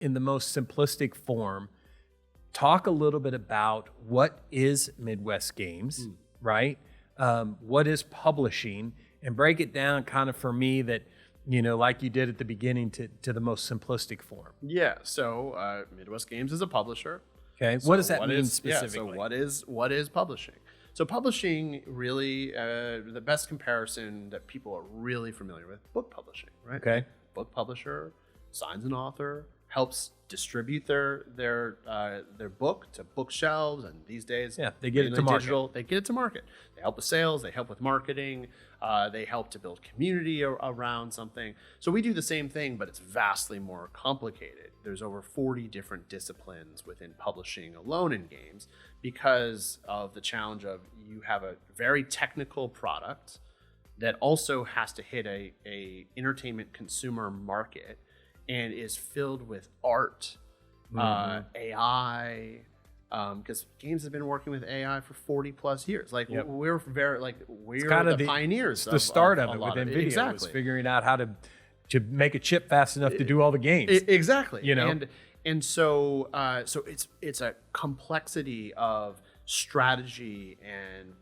in the most simplistic form, talk a little bit about what is Midwest Games, right? What is publishing, and break it down kind of for me that, like you did at the beginning to the most simplistic form. Yeah. So Midwest Games is a publisher. Okay. So what does that mean specifically? So what is publishing? So publishing really, the best comparison that people are really familiar with, book publishing, right? Okay. Book publisher signs an author, helps distribute their book to bookshelves, and these days, they get it to market. Digital, they get it to market. They help with sales, they help with marketing, they help to build community around something. So we do the same thing, but it's vastly more complicated. There's over 40 different disciplines within publishing alone in games because of the challenge of you have a very technical product that also has to hit a entertainment consumer market and is filled with art, AI, because games have been working with AI for 40 plus years. Like we're kind of the pioneers. The start of it with NVIDIA exactly. was figuring out how to make a chip fast enough to do all the games. Exactly. And so it's a complexity of strategy and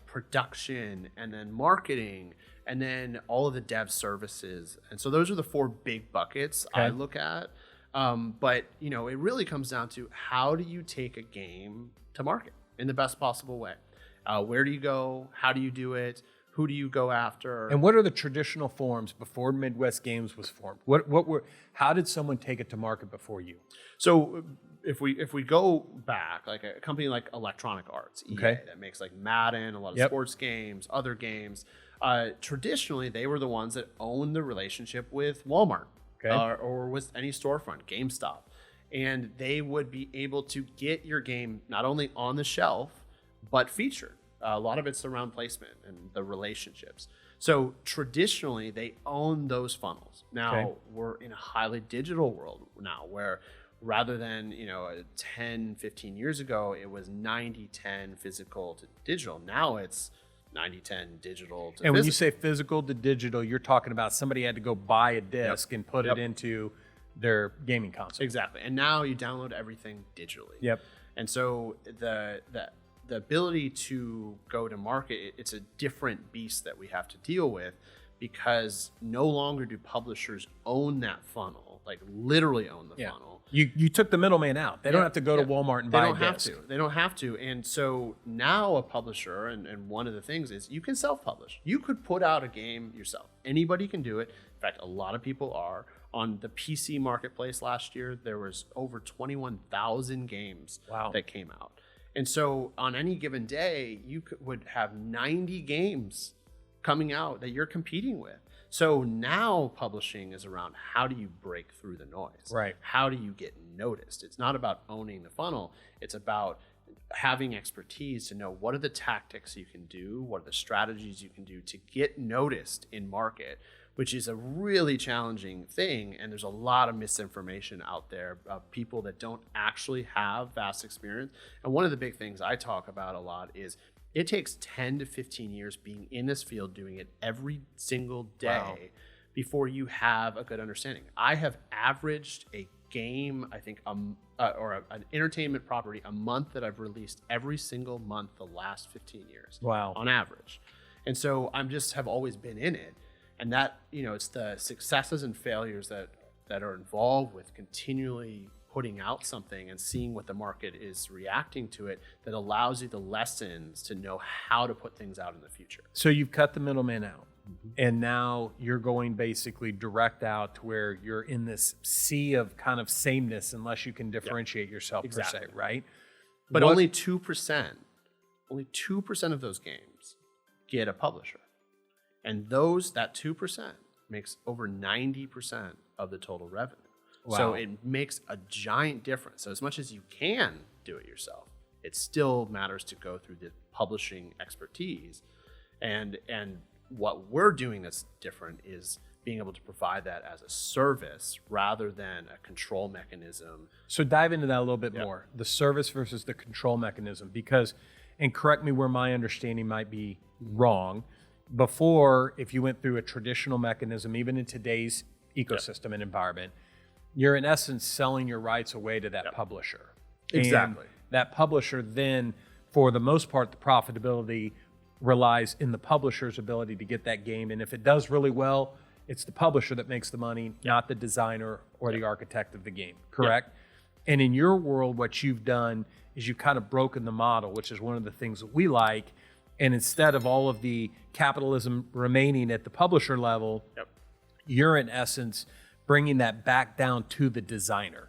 production and then marketing and then all of the dev services. And so those are the 4 big buckets I look at. But it really comes down to how do you take a game to market in the best possible way? Where do you go? How do you do it? Who do you go after? And what are the traditional forms before Midwest Games was formed? How did someone take it to market before you? So if we go back, like a company like Electronic Arts, EA, that makes like Madden, a lot of sports games, other games. Traditionally, they were the ones that owned the relationship with Walmart or with any storefront, GameStop. And they would be able to get your game not only on the shelf, but featured. A lot of it's around placement and the relationships. So traditionally, they own those funnels. Now, we're in a highly digital world now where rather than 10, 15 years ago, it was 90-10 physical to digital. Now it's 90-10 digital to physical. And when you say physical to digital, you're talking about somebody had to go buy a disc and put it into their gaming console. Exactly. And now you download everything digitally. Yep. And so the ability to go to market, it's a different beast that we have to deal with because no longer do publishers own that funnel, like literally own the funnel. You took the middleman out. They don't have to go to Walmart and buy a disc. They don't have to. And so now a publisher, and one of the things is you can self-publish. You could put out a game yourself. Anybody can do it. In fact, a lot of people are. On the PC marketplace last year, there was over 21,000 games that came out. And so on any given day, you would have 90 games coming out that you're competing with. So now publishing is around how do you break through the noise? Right. How do you get noticed? It's not about owning the funnel. It's about having expertise to know what are the tactics you can do, what are the strategies you can do to get noticed in market, which is a really challenging thing. And there's a lot of misinformation out there of people that don't actually have vast experience. And one of the big things I talk about a lot is it takes 10 to 15 years being in this field, doing it every single day before you have a good understanding. I have averaged a game, I think, or an entertainment property a month that I've released every single month the last 15 years. Wow. On average. And so I'm just have always been in it. And that, it's the successes and failures that are involved with continually putting out something and seeing what the market is reacting to it that allows you the lessons to know how to put things out in the future. So you've cut the middleman out. And now you're going basically direct out to where you're in this sea of kind of sameness unless you can differentiate yourself per se, right? But only 2% of those games get a publisher. And that 2% makes over 90% of the total revenue. Wow. So it makes a giant difference. So as much as you can do it yourself, it still matters to go through the publishing expertise. And what we're doing that's different is being able to provide that as a service rather than a control mechanism. So dive into that a little bit more, the service versus the control mechanism, because, and correct me where my understanding might be wrong, before, if you went through a traditional mechanism, even in today's ecosystem and environment, you're in essence selling your rights away to that publisher. Exactly. And that publisher then, for the most part, the profitability relies in the publisher's ability to get that game. And if it does really well, it's the publisher that makes the money, not the designer or the architect of the game, correct? And in your world, what you've done is you've kind of broken the model, which is one of the things that we like. And instead of all of the capitalism remaining at the publisher level, you're in essence bringing that back down to the designer.